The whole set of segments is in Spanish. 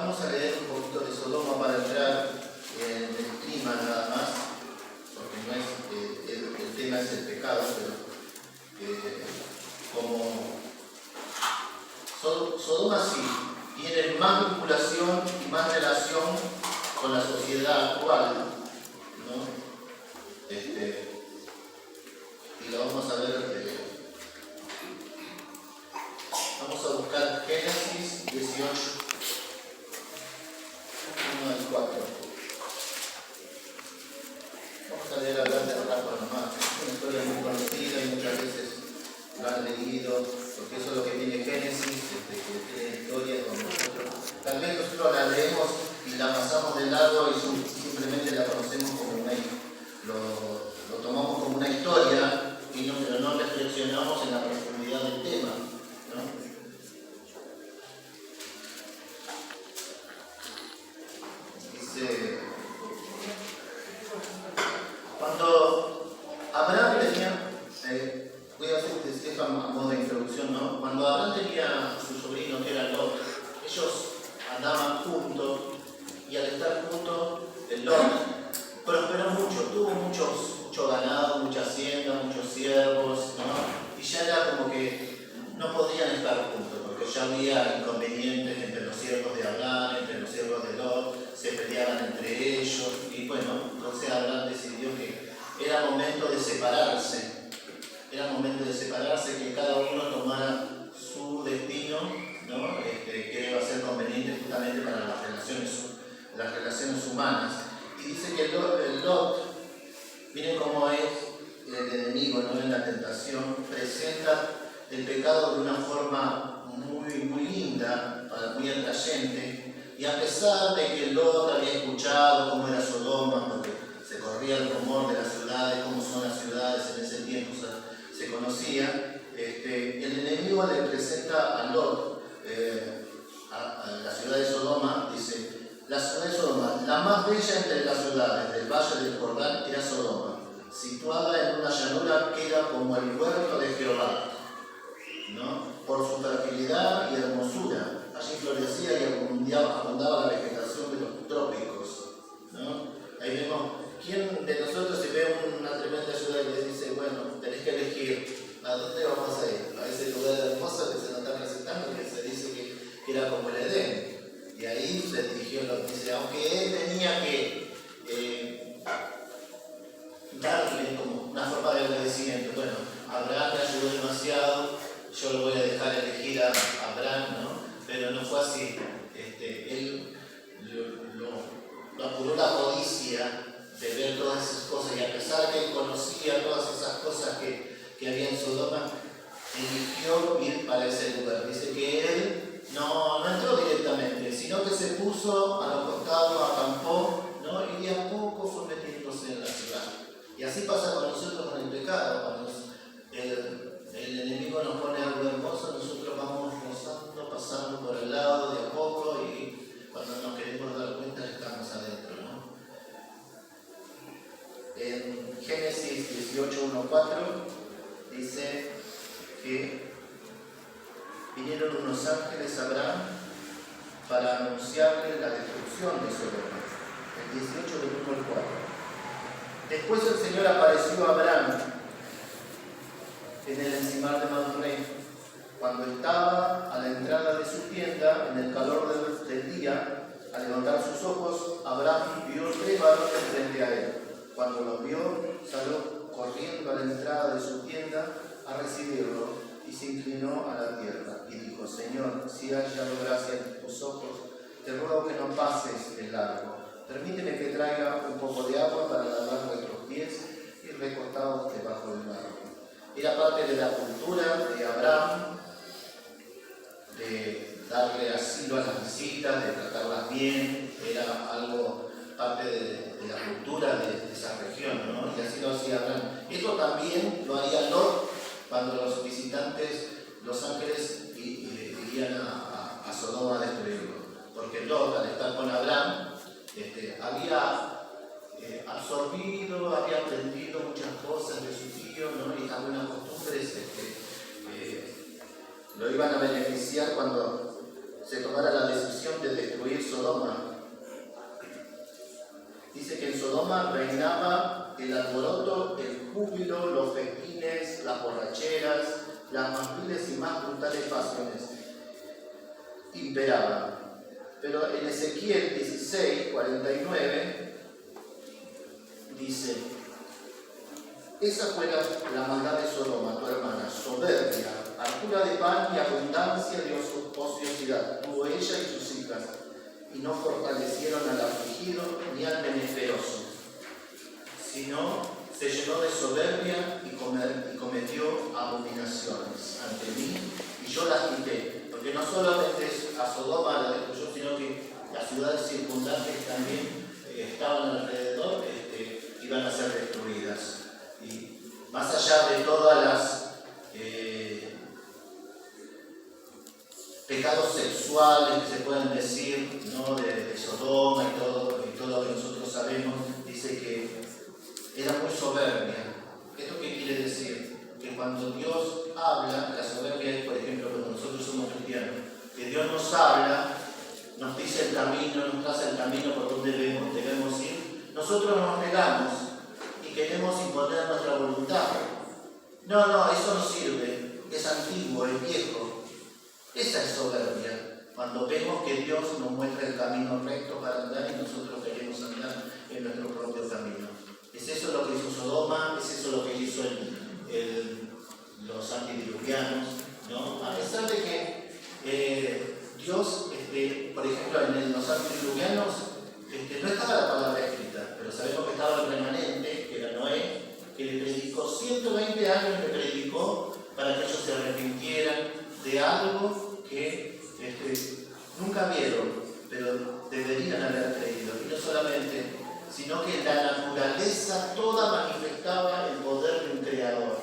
Vamos a leer un poquito de Sodoma para entrar en el clima nada más, porque no es, el tema es el pecado, pero como Sodoma sí tiene más vinculación y más relación con la sociedad actual, ¿no? Y lo vamos a ver. Vamos a buscar Génesis 18, 1 al 4. Vamos a leer a grandes rasgos nomás. Es una historia muy conocida y muchas veces lo han leído, porque eso es lo que tiene Génesis, que tiene historia con nosotros. Tal vez nosotros la leemos y la pasamos de lado y simplemente la conocemos como una lo tomamos como una historia, pero no reflexionamos en la profundidad del tema, ¿no? Cuando Abraham tenía, voy a hacer esto a modo de introducción, ¿no? Cuando Abraham tenía su sobrino, que era Lot, ellos andaban juntos, y al estar juntos, Lot prosperó mucho, tuvo mucho ganado, mucha hacienda, muchos siervos, ¿no? Y ya era como que no podían estar juntos, porque ya había inconvenientes entre los siervos de Abraham, entre los siervos de Lot, se peleaban entre ellos, y bueno, entonces Abraham decidió que era momento de separarse, que cada uno tomara su destino, ¿no? Que iba a ser conveniente justamente para las relaciones humanas. Y dice que el Lot, miren cómo es el enemigo, ¿no? En la tentación, presenta el pecado de una forma muy linda, muy atrayente, y a pesar de que Lot había escuchado cómo era Sodoma, porque se corría el rumor de las ciudades, cómo son las ciudades en ese tiempo, se conocía, el enemigo le presenta a Lot, a la ciudad de Sodoma, dice: la ciudad de Sodoma, la más bella entre las ciudades del valle del Jordán, era Sodoma, situada en una llanura que era como el huerto de Jehová, ¿no? Por su fertilidad y hermosura. Allí florecía y abundaba la vegetación de los trópicos, ¿no? Ahí vemos, ¿quién de nosotros se ve una tremenda ciudad y le dice: bueno, tenés que elegir a dónde vamos a ir? A ese lugar hermoso que se nos está presentando, que se dice que era como el Edén. Y ahí se dirigió Lot, dice, aunque él tenía que darle como una forma de agradecimiento. Bueno, Abraham me ayudó demasiado, yo lo voy a dejar elegir a Abraham, ¿no? Pero no fue así. Él lo apuró la codicia de ver todas esas cosas, y a pesar que él conocía todas esas cosas que había en Sodoma, eligió ir para ese lugar. Dice que él no entró directamente, sino que se puso a los costados, acampó, ¿no? Y de a poco fue metiéndose en la ciudad. Y así pasa con nosotros con el pecado. Cuando el enemigo nos pone algo hermoso, nosotros vamos rozando, pasando por el lado de a poco, y cuando nos queremos dar cuenta estamos adentro, ¿no? En Génesis 18, 1, 4 dice que vinieron unos ángeles a Abraham para anunciarle la destrucción de Sodoma. El 18 del 1 al 4. Después el Señor apareció a Abraham en el encimar de Mamre, cuando estaba a la entrada de su tienda en el calor del día. Al levantar sus ojos, Abraham vio 3 varones frente a él. Cuando los vio, salió corriendo a la entrada de su tienda a recibirlo y se inclinó a la tierra y dijo: Señor, si has hallado gracia en tus ojos, te ruego que no pases el largo. Permíteme que traiga un poco de agua para lavar vuestros pies y recostados debajo del barro. Era parte de la cultura de Abraham de darle asilo a las visitas, de tratarlas bien. Era algo parte de la cultura de esa región, ¿no? Y así lo hacía Abraham. Esto también lo haría Lot cuando los visitantes, los ángeles, irían a Sodoma a destruirlo. Porque Lot, al estar con Abraham, había absorbido, había aprendido muchas cosas de su tío, ¿no? Y algunas costumbres lo iban a beneficiar cuando se tomara la decisión de destruir Sodoma. Sodoma. Dice que en Sodoma reinaba el alboroto, el júbilo, los festines, las borracheras, las más viles y más brutales pasiones imperaban. Pero en Ezequiel 16, 49, dice: esa fue la maldad de Sodoma, tu hermana, soberbia, hartura de pan y abundancia de ociosidad, tuvo ella y sus hijas, y no fortalecieron al afligido ni al menesteroso, sino se llenó de soberbia y cometió abominaciones ante mí, y yo las quité. Porque no solamente a Sodoma la destruyó, sino que las ciudades circundantes también estaban alrededor, iban a ser destruidas. Y más allá de todas las pecados sexuales que se pueden decir, ¿no?, de Sodoma y todo lo que nosotros sabemos, dice que era muy soberbia. ¿Esto qué quiere decir? Que cuando Dios habla, la soberbia es, por ejemplo, cuando nosotros somos cristianos, que Dios nos habla, nos dice el camino, nos traza el camino por donde debemos ir, nosotros nos negamos y queremos imponer nuestra voluntad. No, eso no sirve, es antiguo, es viejo. Esa es soberbia, cuando vemos que Dios nos muestra el camino recto para andar y nosotros queremos andar en nuestro propio camino. ¿Es eso lo que hizo Sodoma? ¿Es eso lo que hizo los antediluvianos? ¿No? A pesar de que Dios, por ejemplo, en los antediluvianos no estaba la palabra escrita, pero sabemos que estaba el remanente, que era Noé, que le predicó 120 años, le predicó para que ellos se arrepintieran de algo que nunca vieron, pero deberían haber creído. Y no solamente, sino que la naturaleza toda manifestaba el poder de un creador.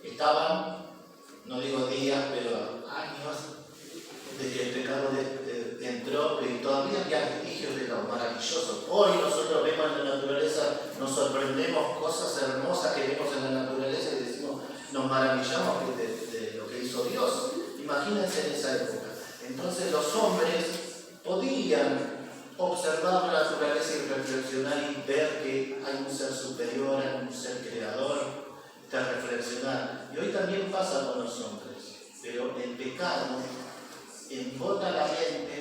Estaban, no digo días, pero años de que el pecado entró, y todavía había vestigios de lo maravilloso. Hoy nosotros vemos en la naturaleza, nos sorprendemos, cosas hermosas que vemos en la naturaleza y decimos, nos maravillamos de lo que hizo Dios. Imagínense en esa época. Entonces los hombres podían observar la naturaleza y reflexionar y ver que hay un ser superior, hay un ser creador, de reflexionar. Y hoy también pasa con los hombres, pero el pecado embota la mente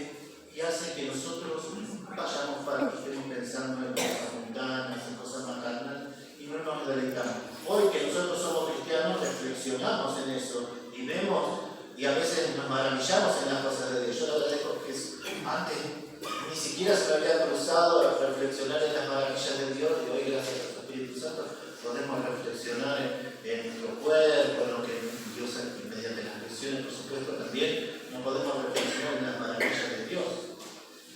y hace que nosotros vayamos para que estemos pensando en cosas mundanas, en cosas más carnales y no nos deleitamos. Hoy que nosotros somos cristianos reflexionamos en eso y vemos y a veces nos maravillamos en las cosas de Dios. Yo lo agradezco porque antes ni siquiera se me había cruzado a reflexionar en las maravillas de Dios y hoy gracias al Espíritu Santo podemos reflexionar en nuestro cuerpo, en lo que Dios mediante las lecciones, por supuesto, también no podemos reflexionar en las maravillas de Dios.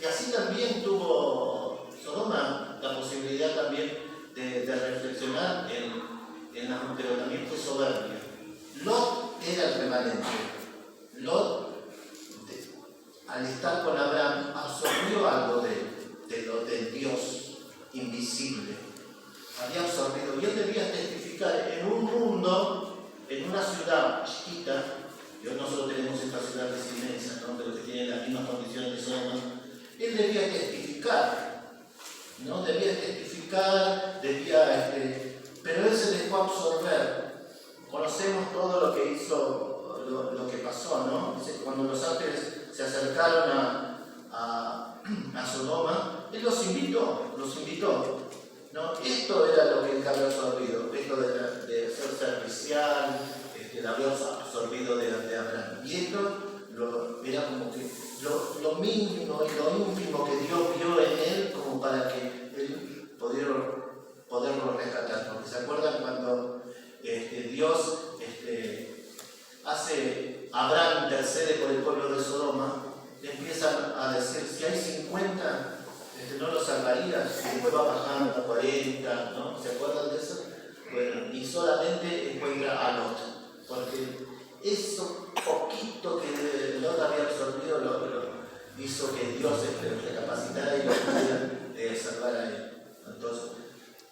Y así también tuvo Sodoma la posibilidad también de reflexionar pero también fue soberbia. Lot era el remanente. Lot, al estar con Abraham, absorbió algo del Dios invisible. Había absorbido, y él debía testificar en un mundo, en una ciudad chiquita, y hoy nosotros tenemos estas ciudades inmensas, ¿no?, pero que tienen las mismas condiciones de Sodoma. Él debía testificar, ¿no? Pero él se dejó absorber. Conocemos todo lo que hizo, lo que pasó, ¿no? Cuando los ángeles se acercaron a Sodoma, él los invitó, ¿no? Esto era lo que él había absorbido, esto de ser servicial, lo había absorbido de Abraham. Y esto era como que lo mínimo y lo ínfimo que Dios vio en él como para que él poderlo rescatar. Porque se acuerdan cuando Dios Abraham intercede por el pueblo de Sodoma, le empiezan a decir, si hay 50, no los salvarías, y después va bajando a 40, ¿no? ¿Se acuerdan de eso? Bueno, y solamente encuentra a Lot, porque eso poquito que Lot había absorbido lo hizo que Dios recapacitara y lo pudiera salvar a él. Entonces,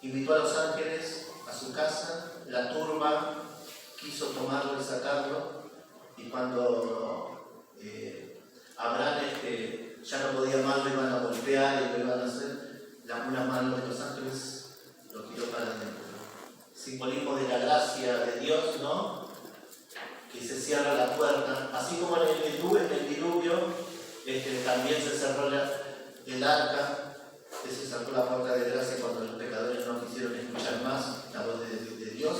invitó a los ángeles a su casa, la turba quiso tomarlo y sacarlo, y cuando Abraham ya no podía más, lo iban a golpear y lo iban a hacer, una mano de los ángeles lo tiró para adentro. Simbolismo de la gracia de Dios, ¿no? Que se cierra la puerta, así como en el diluvio, también se cerró el arca, que se cerró la puerta de gracia cuando los pecadores no quisieron escuchar más la voz de Dios.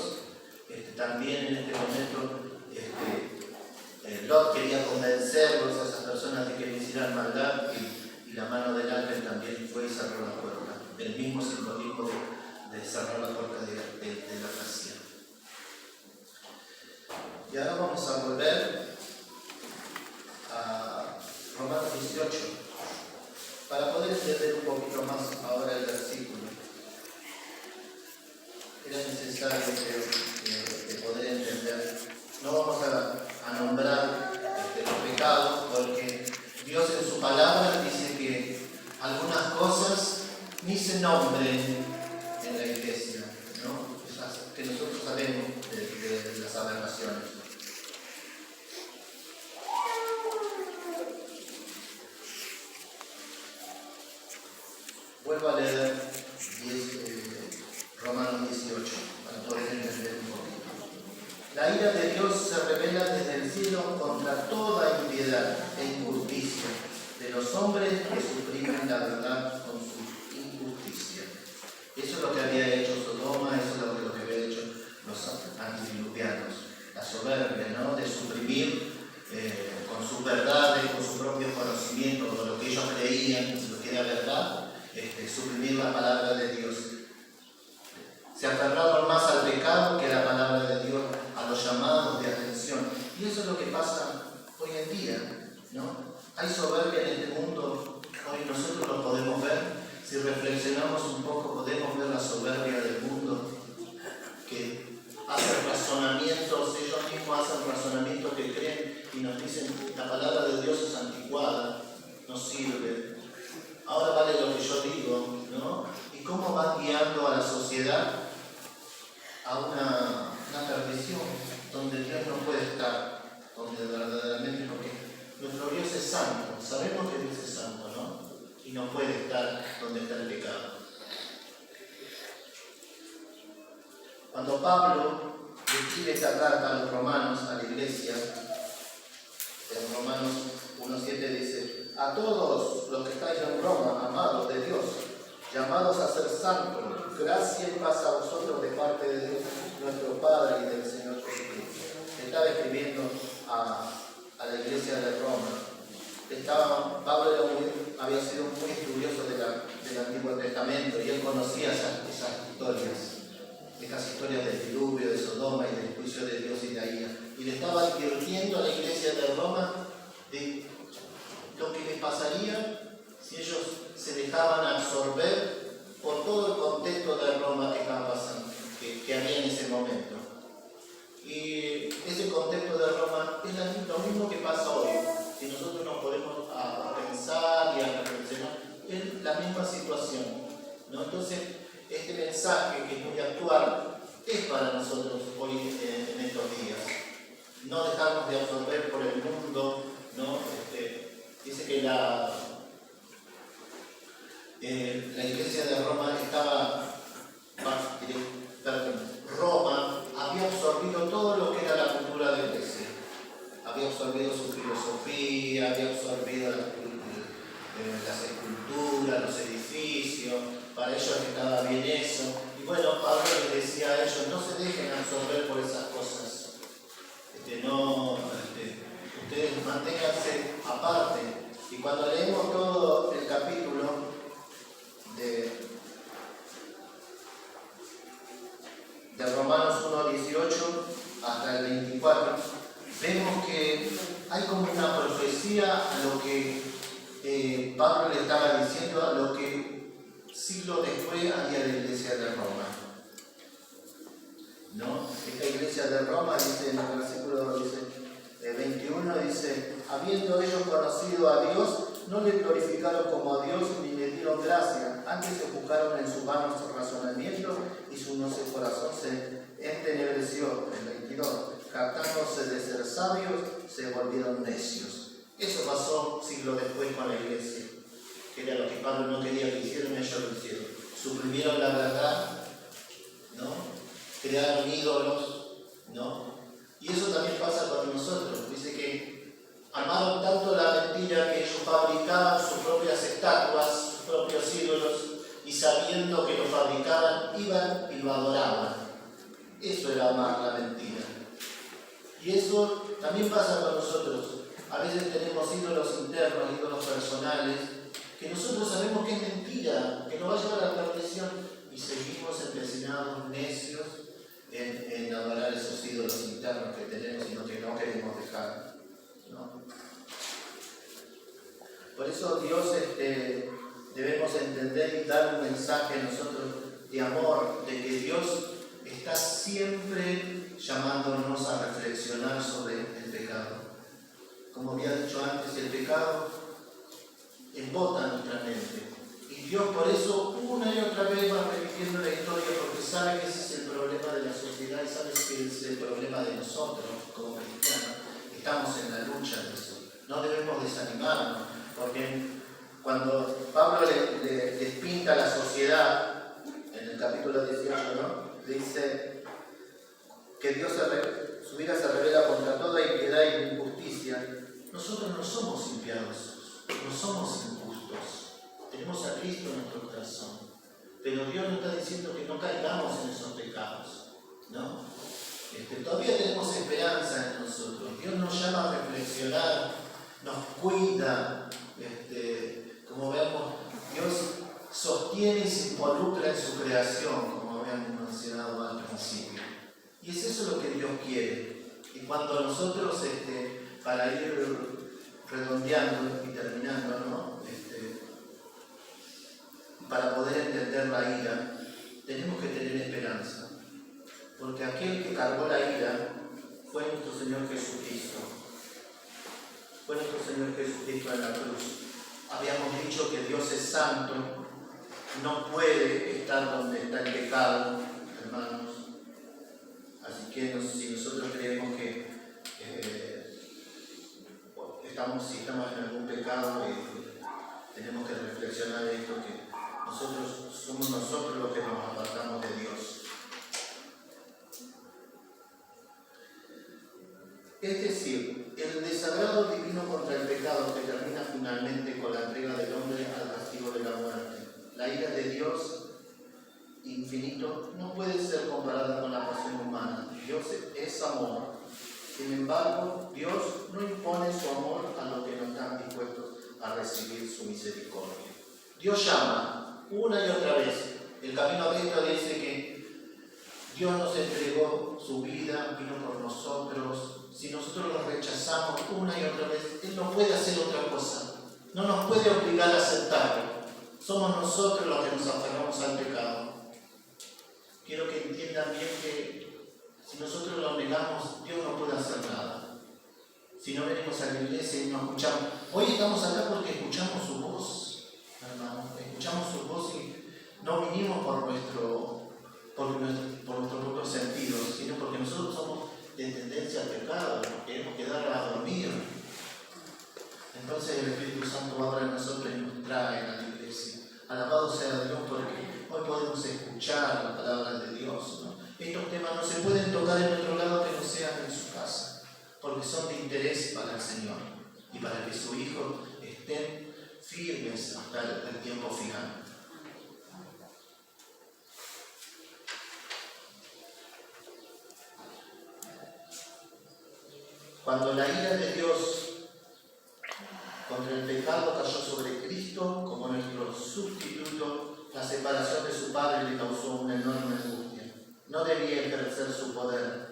También en este momento Lot quería convencerlos a esas personas de que no hicieran maldad, y la mano del ángel también fue y cerró la puerta. El mismo simbolismo de cerrar la puerta de la gracia. Y ahora vamos a volver a Romanos 18, para poder entender un poquito más ahora el versículo. Era necesario que poder entender. No vamos a nombrar los pecados, porque Dios en su palabra dice que algunas cosas ni se nombren en la iglesia, ¿no? Que nosotros sabemos de las aberraciones. Vuelvo a leer Romanos 18 para poder entender un poquito. La ira de Dios se revela desde el cielo contra toda impiedad e injusticia de los hombres que suprimen la verdad con su injusticia. Eso es lo que había hecho Sodoma, eso es lo que había hecho los antediluvianos. La soberbia, ¿no? De suprimir con sus verdades, con su propio conocimiento, con lo que ellos creían, lo que era verdad, suprimir la palabra de Dios. Se aferraron más al pecado que a la palabra de Dios, a los llamados de atención. Y eso es lo que pasa hoy en día, ¿no? Hay soberbia en este mundo, hoy nosotros lo podemos ver. Si reflexionamos un poco, podemos ver la soberbia del mundo, que hacen razonamientos, ellos mismos hacen razonamientos que creen y nos dicen la palabra de Dios es anticuada, no sirve. Ahora vale lo que yo digo, ¿no? ¿Y cómo van guiando a la sociedad a una perdición donde Dios no puede estar, donde verdaderamente, porque nuestro Dios es santo, sabemos que Dios es santo, ¿no? Y no puede estar donde está el pecado. Cuando Pablo escribe esta carta a los romanos, a la iglesia, en Romanos 1:7 dice: a todos los que estáis en Roma, amados de Dios, llamados a ser santos, gracia y paz a vosotros de parte de Dios, nuestro Padre, y del Señor Jesucristo. Estaba escribiendo a la iglesia de Roma. Pablo había sido muy estudioso del Antiguo Testamento, y él conocía esas historias del diluvio, de Sodoma y del juicio de Dios y de la ira. Y le estaba advirtiendo a la iglesia de Roma de lo que les pasaría si ellos se dejaban absorber por todo el contexto de Roma que estaba pasando, que había en ese momento. Y ese contexto de Roma es lo mismo que pasa hoy. Si nosotros nos ponemos a pensar y a reflexionar, es la misma situación, ¿no? Entonces, este mensaje, que es muy actual, es para nosotros hoy en estos días. No dejarnos de absorber por el mundo, ¿no? Dice que la iglesia de Roma Roma había absorbido todo lo que era la cultura de la iglesia. Había absorbido su filosofía, había absorbido las esculturas, los edificios. Para ellos estaba bien eso. Y bueno, Pablo les decía a ellos: no se dejen absorber por esas cosas. Ustedes manténganse aparte. Y cuando leemos todo el capítulo de Romanos 1:18 hasta el 24, vemos que hay como una profecía a lo que Pablo le estaba diciendo a lo que siglos después había la iglesia de Roma, ¿no? Esta iglesia de Roma, dice en el versículo 21, dice: habiendo ellos conocido a Dios, no le glorificaron como a Dios ni le dieron gracia, antes se buscaron en sus vanos razonamientos y su corazón se entenebreció. El 22, jactándose de ser sabios, se volvieron necios. Eso pasó siglos después con la iglesia. que Pablo no quería que hicieran, ellos lo hicieron. Suprimieron la verdad, ¿no? Crearon ídolos, ¿no? Y eso también pasa con nosotros. Dice que amaron tanto la mentira que ellos fabricaban sus propias estatuas, sus propios ídolos, y sabiendo que lo fabricaban, iban y lo adoraban. Eso era amar la mentira. Y eso también pasa con nosotros. A veces tenemos ídolos internos, ídolos personales, que nosotros sabemos que es mentira, que nos va a llevar a la perdición, y seguimos empecinados, necios, en adorar esos ídolos internos que tenemos y que no queremos dejar, ¿no? Por eso Dios debemos entender y dar un mensaje a nosotros de amor, de que Dios está siempre llamándonos a reflexionar sobre el pecado. Como había dicho antes, el pecado embota nuestra mente. Y Dios por eso una y otra vez va repitiendo la historia, porque sabe que ese es el problema de la sociedad y sabe que ese es el problema de nosotros como cristianos. Estamos en la lucha de eso. No debemos desanimarnos, porque cuando Pablo les pinta la sociedad, en el capítulo 18, ¿no? Dice que Dios su ira se revela contra toda impiedad y injusticia. Nosotros no somos impiadosos, no somos injustos. Tenemos a Cristo en nuestro corazón. Pero Dios nos está diciendo que no caigamos en esos pecados, ¿no? Todavía tenemos esperanza en nosotros. Dios nos llama a reflexionar, nos cuida. Como vemos, Dios sostiene y se involucra en su creación, como habíamos mencionado al principio. Y es eso lo que Dios quiere. Y cuando nosotros, para ir redondeando y terminando, ¿no? Para poder entender la ira, tenemos que tener esperanza. Porque aquel que cargó la ira fue nuestro Señor Jesucristo. Fue nuestro Señor Jesucristo en la cruz. Habíamos dicho que Dios es santo, no puede estar donde está el pecado, hermanos. Así que si nosotros creemos que si estamos en algún pecado, tenemos que reflexionar de esto, que somos nosotros los que nos apartamos de Dios. Es decir, el desagrado divino contra el pecado que termina finalmente con la entrega del hombre al castigo de la muerte. La ira de Dios infinito no puede ser comparada con la pasión humana. Dios es amor. Sin embargo, Dios no impone su amor a los que no están dispuestos a recibir su misericordia. Dios llama una y otra vez. El Camino a Cristo dice que Dios nos entregó su vida, vino por nosotros. Si nosotros lo rechazamos una y otra vez, Él no puede hacer otra cosa. No nos puede obligar a aceptarlo. Somos nosotros los que nos aferramos al pecado. Quiero que entiendan bien que si nosotros lo negamos, Dios no puede hacer nada. Si no venimos a la iglesia y no escuchamos. Hoy estamos acá porque escuchamos su voz, hermanos. Escuchamos su voz y no vinimos por nuestro propio sentido, sino porque nosotros somos de tendencia al pecado, queremos quedar a dormir. Entonces el Espíritu Santo obra en nosotros y nos trae a la iglesia. Alabado sea Dios, porque hoy podemos escuchar las palabras de Dios, ¿no? Estos temas no se pueden tocar en otro lado que no sea en su casa, porque son de interés para el Señor y para que su Hijo estén firmes hasta el tiempo final. Cuando la ira de Dios contra el pecado cayó sobre Cristo como nuestro sustituto, la separación de su Padre le causó una enorme angustia. No debía ejercer su poder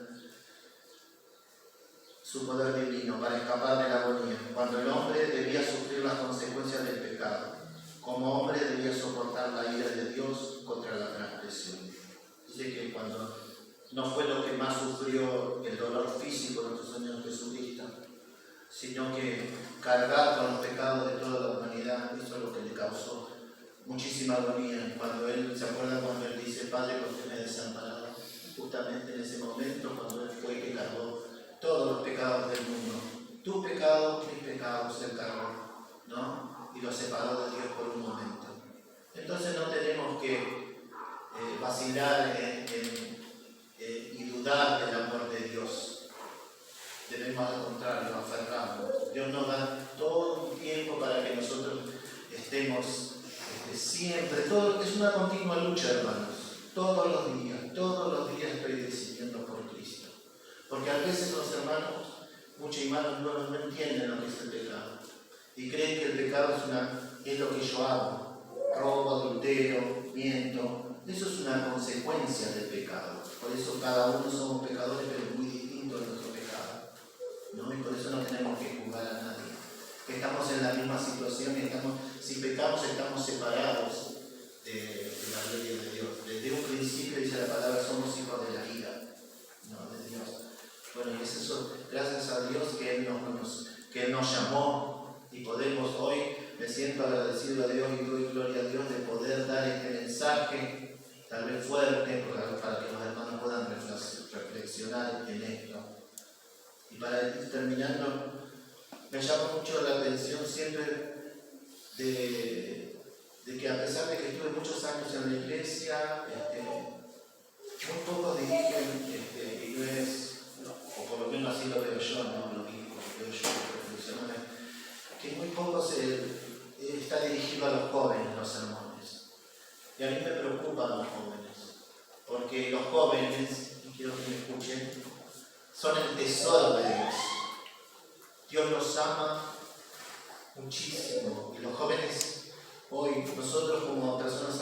divino para escapar de la agonía, cuando el hombre debía sufrir las consecuencias del pecado. Como hombre debía soportar la ira de Dios contra la transgresión. Dice que cuando no fue lo que más sufrió el dolor físico de nuestro Señor Jesucristo, sino que cargar con los pecados de toda la humanidad, eso es lo que le causó muchísima agonía. Cuando él, ¿se acuerda cuando él dice, Padre, ¿por qué me desamparado? Justamente en ese momento, cuando él fue que cargó todos los pecados del mundo. Tus pecados, mis pecados, él cargó, ¿no? Y lo separó de Dios por un momento. Entonces no tenemos que vacilar y dudar del amor de Dios. Debemos al contrario aferrarnos. Dios nos da todo un tiempo para que nosotros estemos siempre. Es una continua lucha, hermanos. Todos los días estoy decidiendo por Cristo. Porque a veces los hermanos, muchos hermanos no entienden lo que es el pecado. Y creen que el pecado es lo que yo hago. Robo, adultero, miento. Eso es una consecuencia del pecado. Por eso cada uno somos pecadores, pero muy distintos de nuestro pecado, ¿no? Y por eso no tenemos que juzgar a nadie. Estamos en la misma situación y si pecamos estamos separados de la gloria de Dios. Desde un principio dice la palabra, somos hijos de la ira, ¿no? De Dios. Bueno, y es eso, gracias a Dios que Él nos llamó y podemos hoy, me siento agradecido a Dios y doy gloria a Dios de poder dar este mensaje, tal vez fuerte, para que los hermanos puedan reflexionar en esto. Y para ir terminando, me llama mucho la atención siempre de que a pesar de que estuve muchos años en la iglesia, muy pocos dirigen iglesias, o por lo menos así lo veo yo, no lo digo, lo veo yo profesionalmente, que muy pocos está dirigido a los jóvenes los sermones. Y a mí me preocupan los jóvenes, porque los jóvenes, y quiero que me escuchen, son el tesoro de Dios. Dios los ama muchísimo, y los jóvenes hoy, nosotros como personas